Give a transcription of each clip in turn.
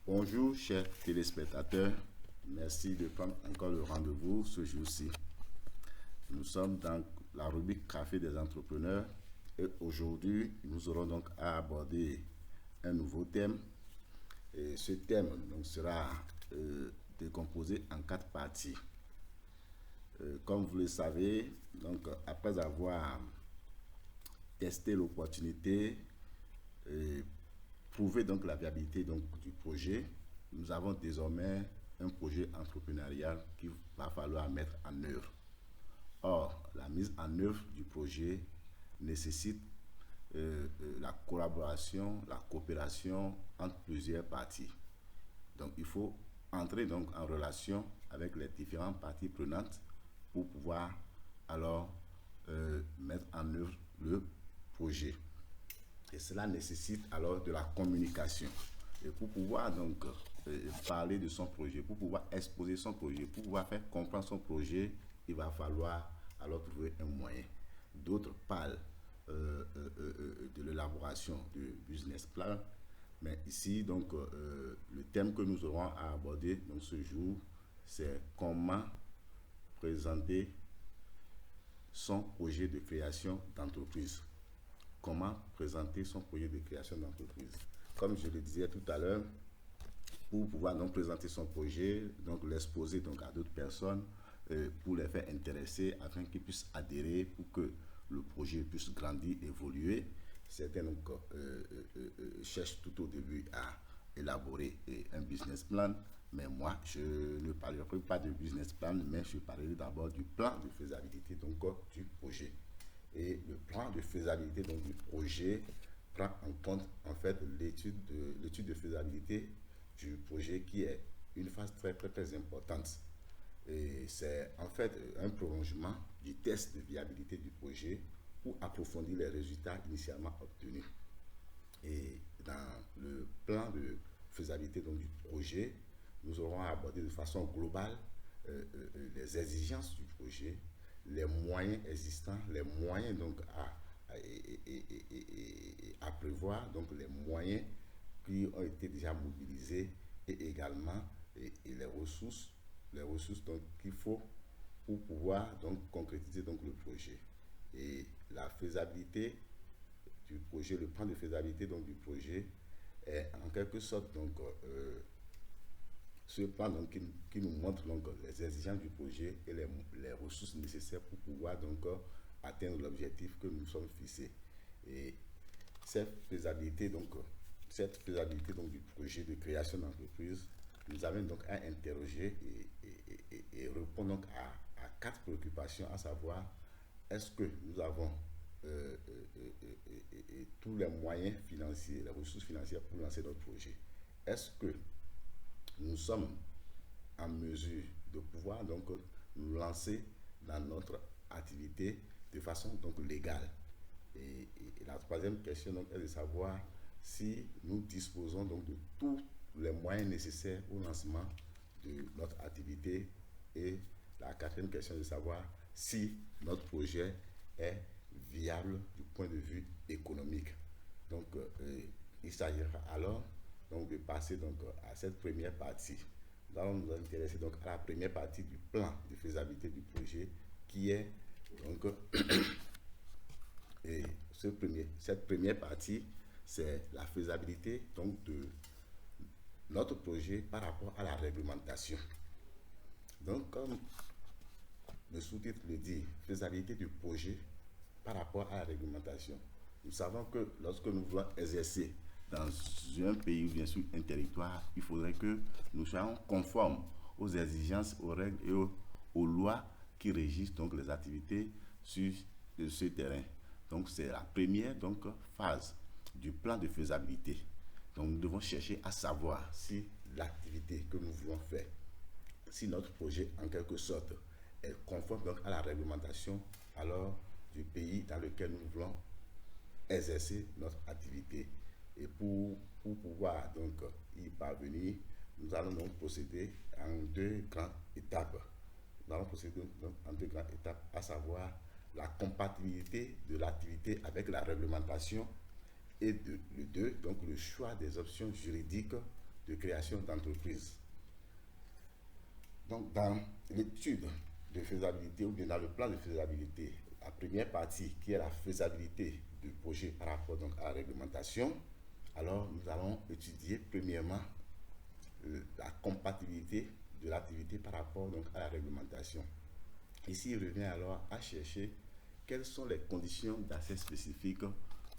Bonjour chers téléspectateurs, merci de prendre encore le rendez-vous ce jour-ci. Nous sommes dans la rubrique Café des entrepreneurs et aujourd'hui nous aurons donc à aborder un nouveau thème. Et ce thème donc, sera décomposé en 4 parties. Comme vous le savez, donc, après avoir testé l'opportunité, prouver donc la viabilité donc, du projet, nous avons désormais un projet entrepreneurial qu'il va falloir mettre en œuvre. Or, la mise en œuvre du projet nécessite la collaboration, la coopération entre plusieurs parties. Donc, il faut entrer donc en relation avec les différentes parties prenantes pour pouvoir alors mettre en œuvre le projet. Et cela nécessite alors de la communication. Et pour pouvoir donc parler de son projet, pour pouvoir exposer son projet, pour pouvoir faire comprendre son projet, il va falloir alors trouver un moyen. D'autres parlent de l'élaboration du business plan, mais ici donc le thème que nous aurons à aborder donc ce jour, c'est comment présenter son projet de création d'entreprise. Comment présenter son projet de création d'entreprise. Comme je le disais tout à l'heure, pour pouvoir donc présenter son projet, donc l'exposer donc à d'autres personnes, pour les faire intéresser afin qu'ils puissent adhérer, pour que le projet puisse grandir, évoluer. Certains donc cherchent tout au début à élaborer un business plan, mais moi je ne parlerai pas de business plan, mais je parlerai d'abord du plan de faisabilité donc du projet. Et le plan de faisabilité donc, du projet prend en compte en fait l'étude de faisabilité du projet qui est une phase très importante. Et c'est en fait un prolongement du test de viabilité du projet pour approfondir les résultats initialement obtenus. Et dans le plan de faisabilité donc, du projet, nous aurons abordé de façon globale les exigences du projet, les moyens existants, les moyens donc à prévoir, donc les moyens qui ont été déjà mobilisés et également les ressources donc qu'il faut pour pouvoir donc concrétiser donc le projet. Et la faisabilité du projet, le plan de faisabilité donc du projet est en quelque sorte donc ce plan donc, qui nous montre donc, les exigences du projet et les ressources nécessaires pour pouvoir donc atteindre l'objectif que nous sommes fixés. Et cette faisabilité donc du projet de création d'entreprise nous amène donc à interroger et répondre donc à 4 préoccupations, à savoir est-ce que nous avons tous les moyens financiers, les ressources financières pour lancer notre projet. Est-ce que nous sommes en mesure de pouvoir donc nous lancer dans notre activité de façon donc légale. Et la troisième question donc est de savoir si nous disposons donc de tous les moyens nécessaires au lancement de notre activité. Et la quatrième question est de savoir si notre projet est viable du point de vue économique. Donc il s'agira alors donc de passer donc à cette première partie. Nous allons nous intéresser donc à la première partie du plan de faisabilité du projet qui est donc cette première partie, c'est la faisabilité donc de notre projet par rapport à la réglementation. Donc comme le sous-titre le dit, faisabilité du projet par rapport à la réglementation. Nous savons que lorsque nous voulons exercer dans un pays ou bien sûr un territoire, il faudrait que nous soyons conformes aux exigences, aux règles et aux lois qui régissent donc les activités sur ce terrain. Donc c'est la première donc, phase du plan de faisabilité. Donc nous devons chercher à savoir si l'activité que nous voulons faire, si notre projet en quelque sorte est conforme donc à la réglementation alors du pays dans lequel nous voulons exercer notre activité. Et pour pouvoir donc y parvenir, nous allons donc procéder en 2 grandes étapes. Nous allons procéder donc en 2 grandes étapes, à savoir la compatibilité de l'activité avec la réglementation et le 2, donc le choix des options juridiques de création d'entreprise. Donc, dans l'étude de faisabilité ou bien dans le plan de faisabilité, la première partie qui est la faisabilité du projet par rapport donc à la réglementation, alors nous allons étudier premièrement la compatibilité de l'activité par rapport donc à la réglementation. Ici, il revient alors à chercher quelles sont les conditions d'accès spécifiques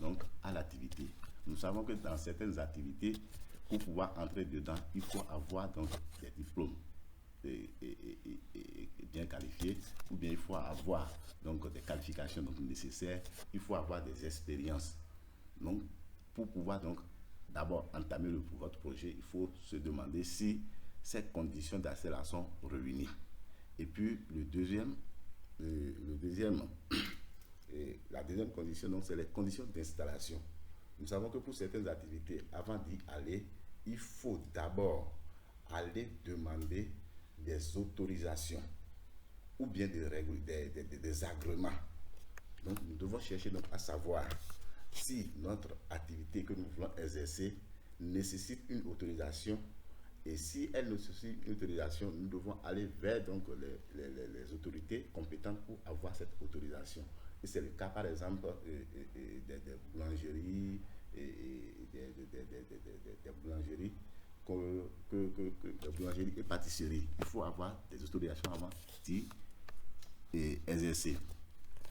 donc à l'activité. Nous savons que dans certaines activités, pour pouvoir entrer dedans, il faut avoir donc des diplômes bien qualifiés, ou bien il faut avoir donc des qualifications donc nécessaires, il faut avoir des expériences. Donc, pour pouvoir donc d'abord entamer votre projet, il faut se demander si ces conditions d'accès là sont réunies. Et puis la deuxième condition, donc, c'est les conditions d'installation. Nous savons que pour certaines activités, avant d'y aller, il faut d'abord aller demander des autorisations ou bien des agréments. Donc, nous devons chercher donc à savoir si notre activité que nous voulons exercer nécessite une autorisation, et si elle nécessite une autorisation, nous devons aller vers donc les autorités compétentes pour avoir cette autorisation. Et c'est le cas par exemple des boulangeries, des boulangeries des boulangeries et pâtisseries. Il faut avoir des autorisations avant d'y exercer.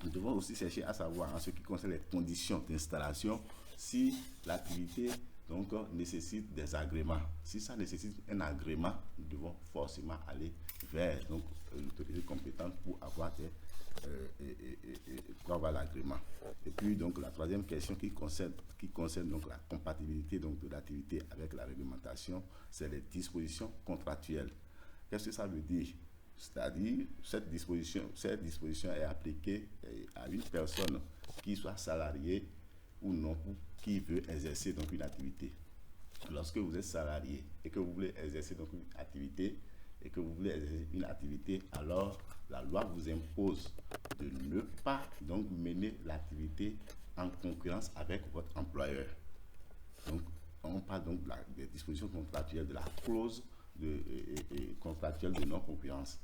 Nous devons aussi chercher à savoir en ce qui concerne les conditions d'installation si l'activité donc nécessite des agréments. Si ça nécessite un agrément, nous devons forcément aller vers l'autorité compétente pour avoir l'agrément. Et puis donc la troisième question qui concerne donc la compatibilité donc de l'activité avec la réglementation, c'est les dispositions contractuelles. Qu'est-ce que ça veut dire? C'est-à-dire, cette disposition est appliquée à une personne qui soit salariée ou non, qui veut exercer donc une activité. Lorsque vous êtes salarié et que vous voulez exercer donc une activité, alors la loi vous impose de ne pas donc mener l'activité en concurrence avec votre employeur. Donc, on parle donc des dispositions contractuelles, de la clause contractuelle de non-concurrence.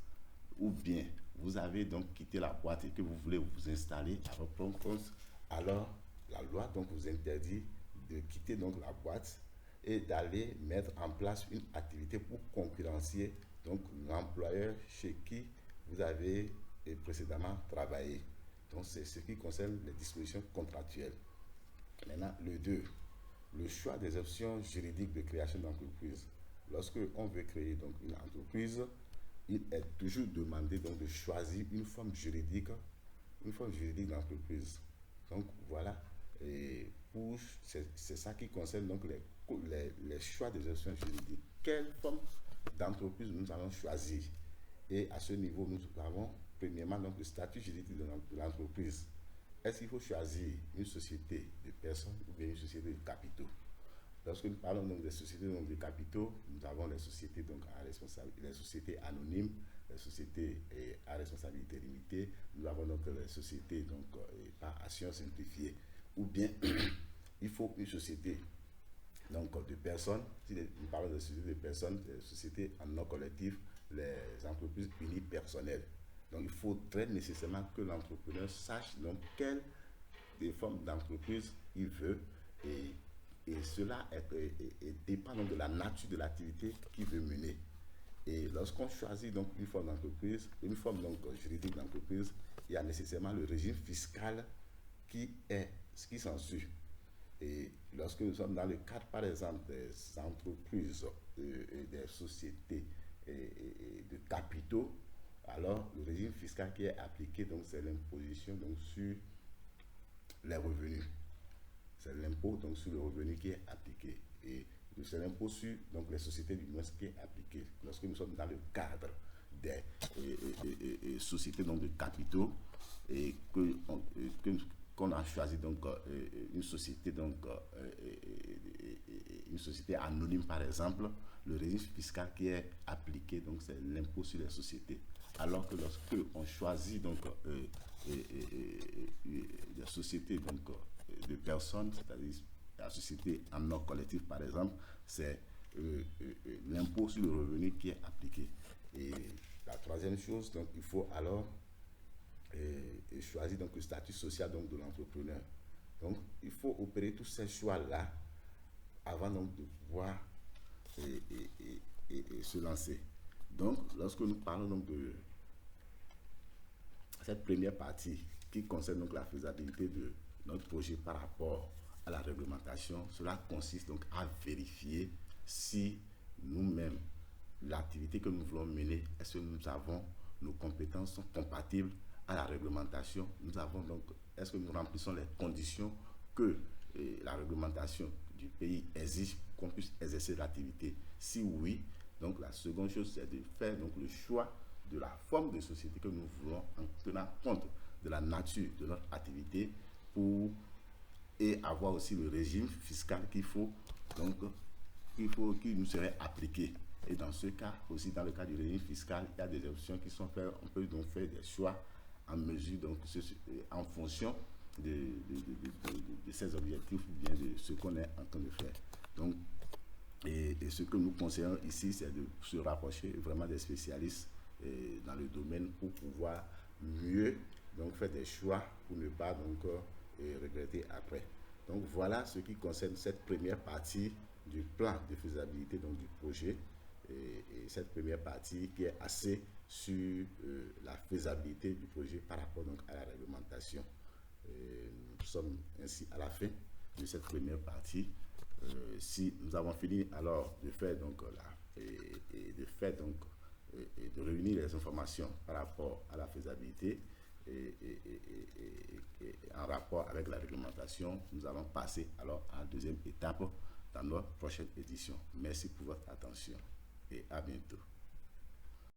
Ou bien, vous avez donc quitté la boîte et que vous voulez vous installer à votre propre compte, alors la loi donc vous interdit de quitter donc la boîte et d'aller mettre en place une activité pour concurrencer donc l'employeur chez qui vous avez précédemment travaillé. Donc, c'est ce qui concerne les dispositions contractuelles. Maintenant, le 2, le choix des options juridiques de création d'entreprise. Lorsque on veut créer donc une entreprise, il est toujours demandé donc de choisir une forme juridique d'entreprise. Donc voilà, c'est ça qui concerne donc les choix des options juridiques. Quelle forme d'entreprise nous allons choisir? Et à ce niveau, nous avons premièrement donc le statut juridique de l'entreprise. Est-ce qu'il faut choisir une société de personnes ou bien une société de capitaux? Lorsque nous parlons donc des sociétés donc de capitaux, nous avons les sociétés donc les sociétés anonymes, les sociétés à responsabilité limitée, nous avons donc les sociétés donc par action simplifiée, ou bien il faut une société donc de personnes. Si nous parlons de sociétés de personnes, les sociétés en non collectif, les entreprises unipersonnelles. Donc il faudrait nécessairement que l'entrepreneur sache donc quelle forme d'entreprise il veut, et cela dépend donc de la nature de l'activité qu'il veut mener. Et lorsqu'on choisit donc une forme d'entreprise, une forme donc juridique d'entreprise, il y a nécessairement le régime fiscal qui s'ensuit. Et lorsque nous sommes dans le cadre, par exemple, des entreprises et des sociétés de capitaux, alors le régime fiscal qui est appliqué, donc c'est l'imposition donc sur les revenus. C'est l'impôt donc sur le revenu qui est appliqué, et c'est l'impôt sur donc les sociétés du moins qui est appliqué. Lorsque nous sommes dans le cadre des sociétés donc de capitaux et qu'on a choisi donc une société donc une société anonyme par exemple, le régime fiscal qui est appliqué donc c'est l'impôt sur les sociétés. Alors que lorsque on choisit donc des sociétés donc de personnes, c'est-à-dire la société en non collectif par exemple, c'est l'impôt sur le revenu qui est appliqué. Et la troisième chose, donc, il faut alors choisir donc, le statut social donc, de l'entrepreneur. Donc, il faut opérer tous ces choix-là avant donc, de pouvoir se lancer. Donc, lorsque nous parlons donc, de cette première partie qui concerne donc, la faisabilité de notre projet par rapport à la réglementation, cela consiste donc à vérifier si nous-mêmes, l'activité que nous voulons mener, est-ce que nous avons, nos compétences sont compatibles à la réglementation. Nous avons donc, est-ce que nous remplissons les conditions que la réglementation du pays exige qu'on puisse exercer l'activité. Si oui, donc la seconde chose, c'est de faire donc, le choix de la forme de société que nous voulons en tenant compte de la nature de notre activité et avoir aussi le régime fiscal qu'il faut, donc qui nous serait appliqué. Et dans ce cas, aussi dans le cas du régime fiscal, il y a des options qui sont faites. On peut donc faire des choix en mesure, donc en fonction de ces objectifs ou bien de ce qu'on est en train de faire. Donc, et ce que nous conseillons ici, c'est de se rapprocher vraiment des spécialistes dans le domaine pour pouvoir mieux donc, faire des choix pour ne pas donc, regretter après. Donc voilà ce qui concerne cette première partie du plan de faisabilité donc, du projet. Et cette première partie qui est axée sur la faisabilité du projet par rapport donc, à la réglementation. Nous sommes ainsi à la fin de cette première partie. Si nous avons fini alors de faire donc de réunir les informations par rapport à la faisabilité et en rapport avec la réglementation, nous allons passer alors à la deuxième étape dans notre prochaine édition. Merci pour votre attention et à bientôt.